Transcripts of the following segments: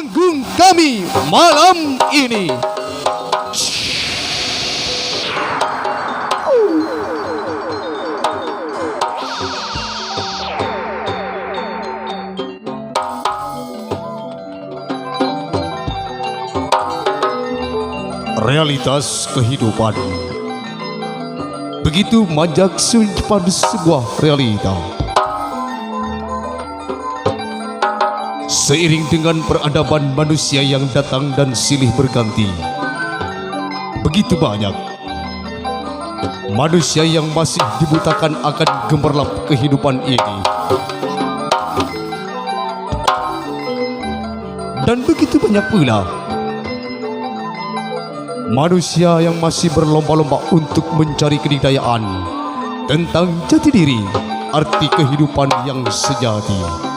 panggung kami malam ini. Realitas kehidupan begitu manjak pada sebuah realita. Seiring dengan peradaban manusia yang datang dan silih berganti, begitu banyak manusia yang masih dibutakan akan gemerlap kehidupan ini. Dan begitu banyak pula manusia yang masih berlomba-lomba untuk mencari kedikdayaan tentang jati diri, arti kehidupan yang sejati.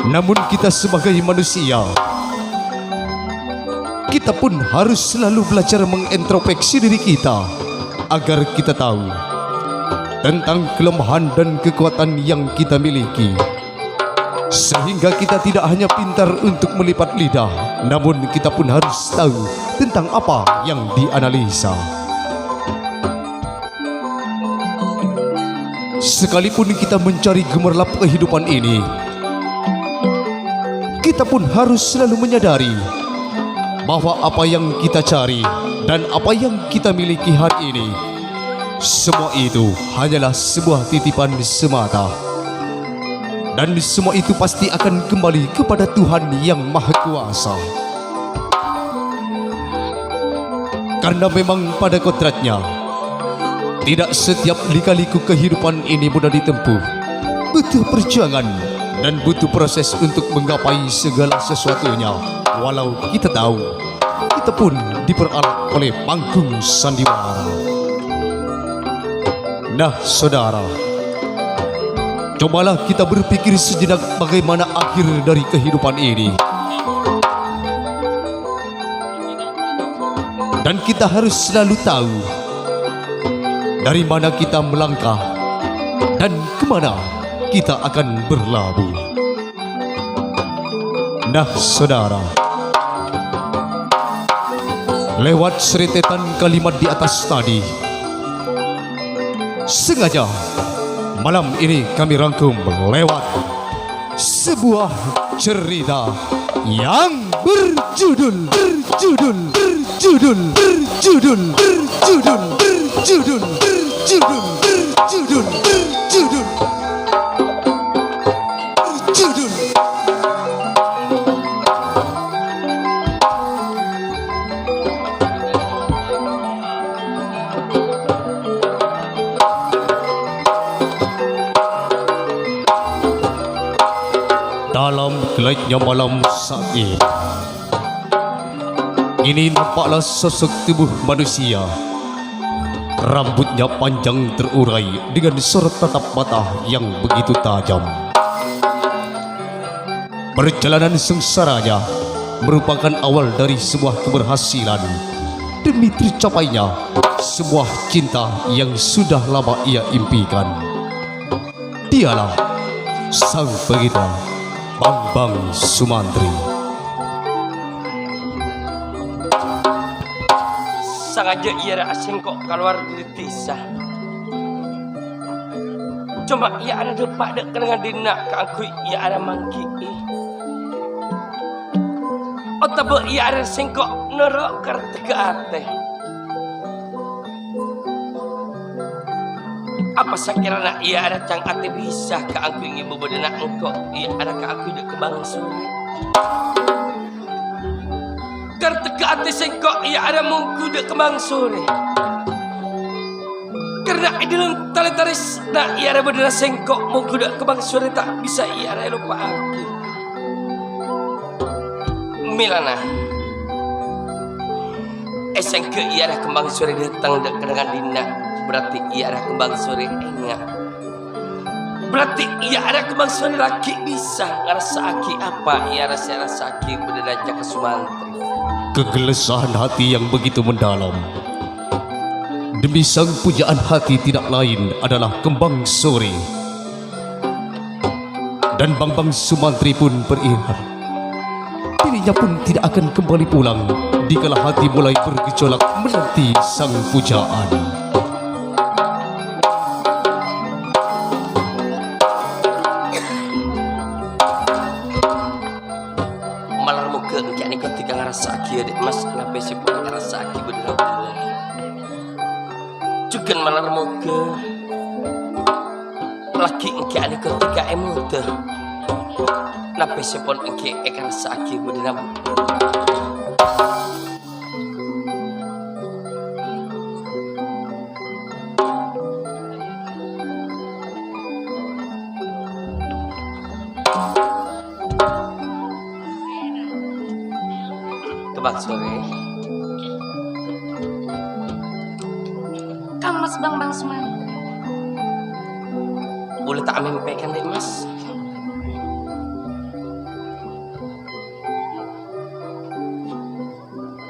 Namun kita sebagai manusia, kita pun harus selalu belajar mengintrospeksi diri kita agar kita tahu tentang kelemahan dan kekuatan yang kita miliki, sehingga kita tidak hanya pintar untuk melipat lidah, namun kita pun harus tahu tentang apa yang dianalisa. Sekalipun kita mencari gemerlap kehidupan ini, kita pun harus selalu menyadari bahwa apa yang kita cari dan apa yang kita miliki hari ini, semua itu hanyalah sebuah titipan semata. Dan semua itu pasti akan kembali kepada Tuhan yang Maha Kuasa. Karena memang pada kodratnya, tidak setiap lika-liku kehidupan ini mudah ditempuh. Butuh perjuangan dan butuh proses untuk menggapai segala sesuatunya. Walau kita tahu, kita pun diperalat oleh panggung sandiwara. Nah saudara, cobalah kita berpikir sejenak bagaimana akhir dari kehidupan ini. Dan kita harus selalu tahu dari mana kita melangkah dan kemana kita akan berlabuh. Nah saudara, lewat serentetan kalimat di atas tadi, sengaja malam ini kami rangkum lewat sebuah cerita yang berjudul dalam gelapnya malam saat ini nampaklah sosok tubuh manusia. Rambutnya panjang terurai dengan sorot tatap mata yang begitu tajam. Perjalanan sengsaranya merupakan awal dari sebuah keberhasilan demi tercapainya sebuah cinta yang sudah lama ia impikan. Dialah sang penggita Bambang Sumantri. Sengaja ia asing kok keluar dari desa. Cuma ia ada depak dek dengan dina ke aku ia ada mangki. Otak ia ada singkok nerok kertega ate. Apa sakirana ia ada cang ate bisa ke aku ingin bebedena engkau ia ada ke aku dek kebang suri. Kertega ate singkok ia ada mungku dek kebang suri. Karena dalam tali taris nak ia ada bedena singkok mungku dek kebang suri tak bisa ia ada lupa aku. Milana esengke ia ada kembang sore datang dengan dina. Berarti ia ada kembang sore enggak. Berarti ia ada kembang sore laki bisa ngerasa aki apa ia rasa aki berderaja ke Sumantri. Kegelisahan hati yang begitu mendalam demi sang pujaan hati tidak lain adalah kembang sore. Dan Bambang Sumantri pun dirinya pun tidak akan kembali pulang dikala hati mulai bergejolak menanti sang pujaan. Malar muka kayak ni ketika ngerasa akhir mas kenapa sih pun ngerasa akhir benar juga malar muka laki kayak ni ketika emote kenapa sih pun kayak ngerasa akhir benar Kebak sore Kang Mas Bang Suman. boleh tak mempaikan deh mas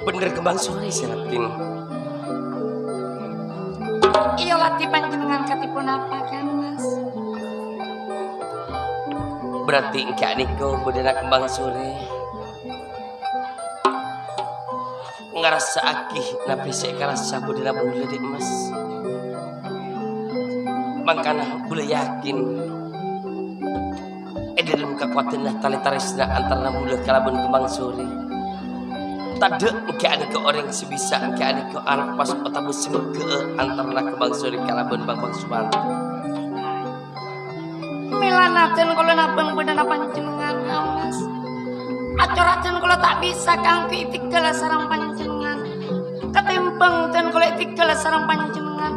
bener kembang sore Seratin Iya latih panjenengan katipun apa kan Mas? berarti engkak niko bener kembang sore ngerasa akih napi saya ngerasa bener boleh deh mas makanya boleh yakin dalam kekuatan tali tarisna antara mulut kalaban kembang sore tade engke ada ke orang sebisa engke ada ke anak pas otak musim ke antara kembang sore kalaban bang Suman Milanaten kalau nabang bener panjenengan Mas. Acoraten kalau tak bisa kang itikal sarang panjenengan. Ketimbang ten kalau itikal sarang panjenengan.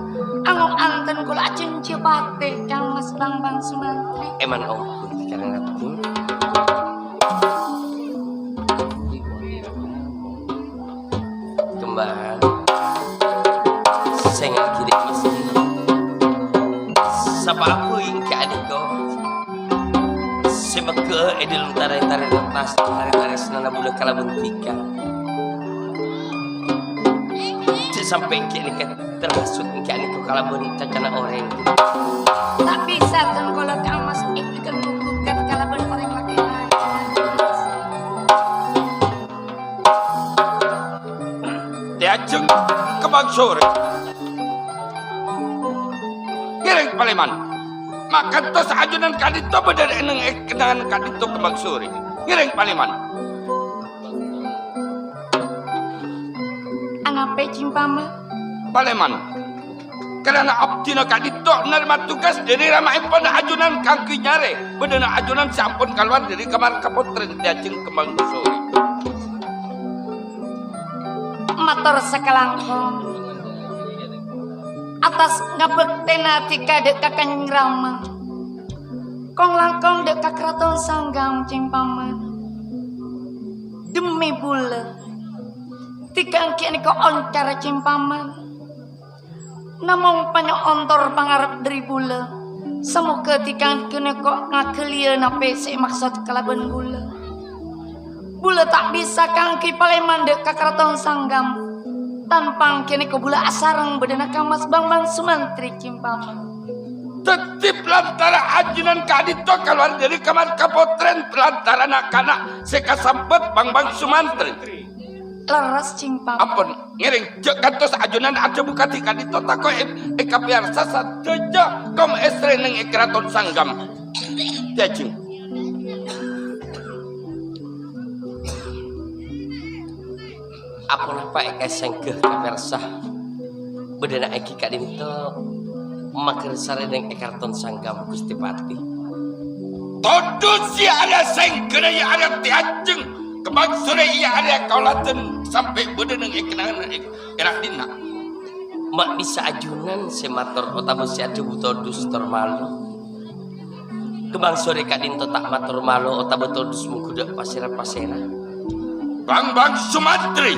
Angok anten kalau acen cepate kang Mas Bang Sumantri. eman om karena ngatung kembang saya nggak kiri mas siapa aku yang ke adik kau sebeke edel tarik-tarik lepas tarik-tarik senana bulan kalaban tika sampai kini termasuk kini kau kalaban cacana orang Tak bisa ten kalau kang Mas itikal bubukat kalaban orang laki-laki. Diajeng kembang sore Giring Paleman maka tos ajunan kadito bener eneng kenangan kadito kembang sore Giring Paleman Anape cimpama? Paleman karena abdina kadito nerima tugas dari ramai pun ajunan kangki nyare bener ajunan sampun keluar dari kamar kapotren diajeng kembang sore Mator sekelangkong atas ngabektena tika dek kakang Rama kong langkong dek kakraton sanggang cimpaman demi bule tika kian ko oncara cimpaman namong panyo ontor pangarep dari bule semoga tika kene kok ngakelia nape si maksud kalaban bule bule tak bisa kangki Paleman dek kakraton sanggam tanpa kini ko bula asarang bedana kang Mas Bang Sumantri cimpama tetip lantara ajunan kadito keluar dari kamar kapotren lantara anak-anak sekasampet Bang Sumantri leres cimpama ampun ngiring jek kantos ajunan aja bukati kadito tako ekapiar sasa teja kom estre neng ekraton sanggam diajeng apa napa eka sengkeh kapersah bedana eki kadinto makir sare deng ekarton sanggam Gusti Pati todus si ada sengkena ya ada tiajeng kembang sore iya ada kaulaten sampai bedana ekenangan erak dina mak bisa ajunan semator otamu si adu todus tormalo kembang sore kadinto tak matur malo otamu todus mengkuda pasira-pasira Bang Sumantri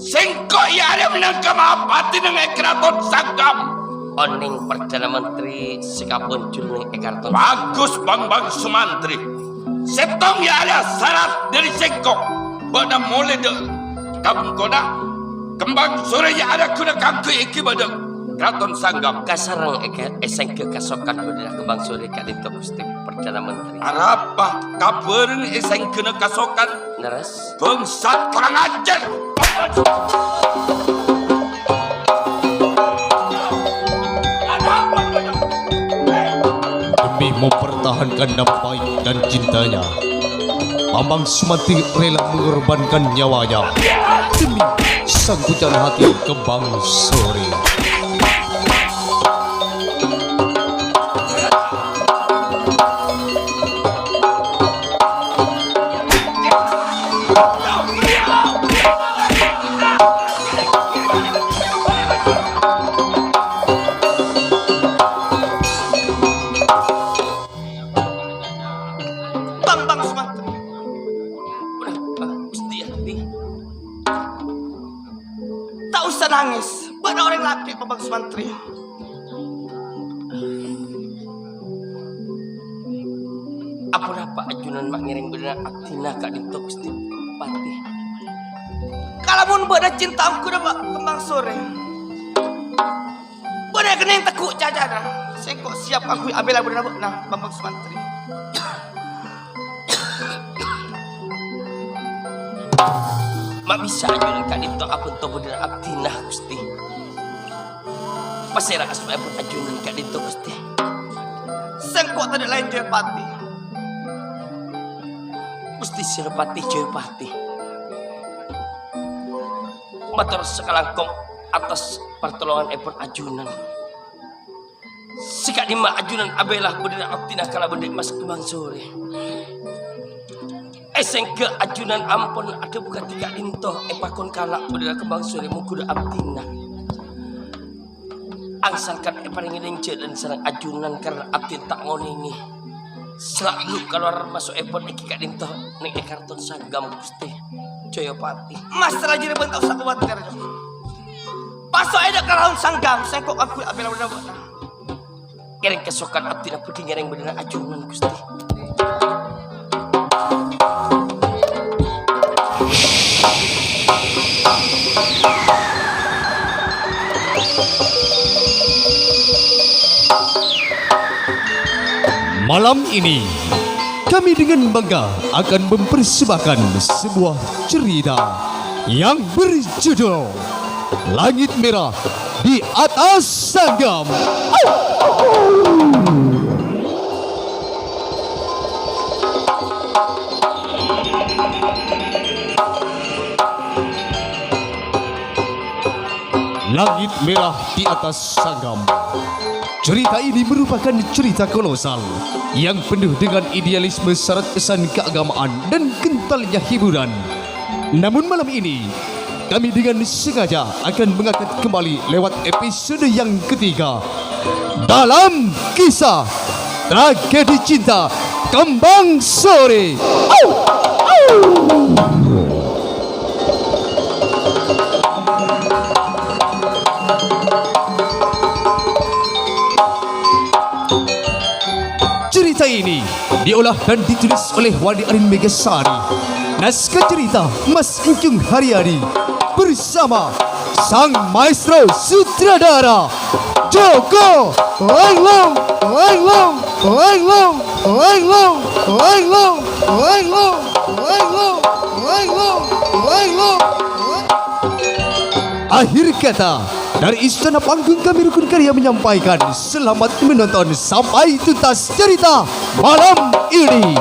sengkok ya ada menangkap apati dengan keraton sanggam oning Perdana Menteri sikapun jurneng ekarton bagus Bang Sumantri setong ya ada syarat dari sengkok pada mulai de kamu kona kembang sore ya ada kuna kangku iki pada Keraton Sanggam. kasarang eseng kekasokan budaya kembang sore kadito Gusti Perdana Menteri. Arapa kabareng eseng kena kasokan Naras bangsat kurang ajar. Demi mempertahankan nama baik dan cintanya, Bambang Sumanti rela mengorbankan nyawanya demi sang pujaan hati Kembang Sore. Bang Sumantri. Gusti Adi. Tak usah nangis. Mana orang laki Bang Sumantri. Apa napa ajunan mak ngiring bener aktina kadito Gusti Pati. Kalau mun beda cinta aku dah Kembang Sore. Beda kena yang tekuk jajana. Saya kok siap aku ambil benar nah Bang Sumantri. Mak bisa ajunan kadito apa to bener aktina Gusti. Pasera asma pun ajunan kadito Gusti. Sengkok tadi lain dia pati. Gusti Senopati Jayapati. Matur sekalangkong atas pertolongan epon ajunan. Sika dima ajunan abelah bener aktina kala bener Mas Kembang Sore. Eseng ke ajunan ampun ada bukan tiga dinto epakon kala bener Kembang Sore mungkuda aktina. Angsalkan eparingin dan serang ajunan karena abdi tak ngoningi. Selalu keluar masuk epon iki kak dinto ning Keraton Sanggam Gusti Jayapati. Mas raja bentuk satu buat kerja. Pasok ada Keraton Sanggam. Sengkok aku ambil benar nah. Kering kesokan abdi na pudi ngereng bener ajunan Gusti. Malam ini kami dengan bangga akan mempersembahkan sebuah cerita yang berjudul Langit Merah di Atas Sanggam. Langit Merah di Atas Sanggam. Cerita ini merupakan cerita kolosal yang penuh dengan idealisme syarat kesan keagamaan dan kentalnya hiburan. Namun malam ini, kami dengan sengaja akan mengangkat kembali lewat episode yang ketiga dalam kisah Tragedi Cinta Kembang Sore. Cerita ini diolah dan ditulis oleh Wadi Arin Megasari. Naskah cerita Mas Encung Haryadi bersama sang maestro sutradara Joko Lenglong. Akhir kata, dari Istana Panggung kami Rukun Karya menyampaikan selamat menonton sampai tuntas cerita malam ini.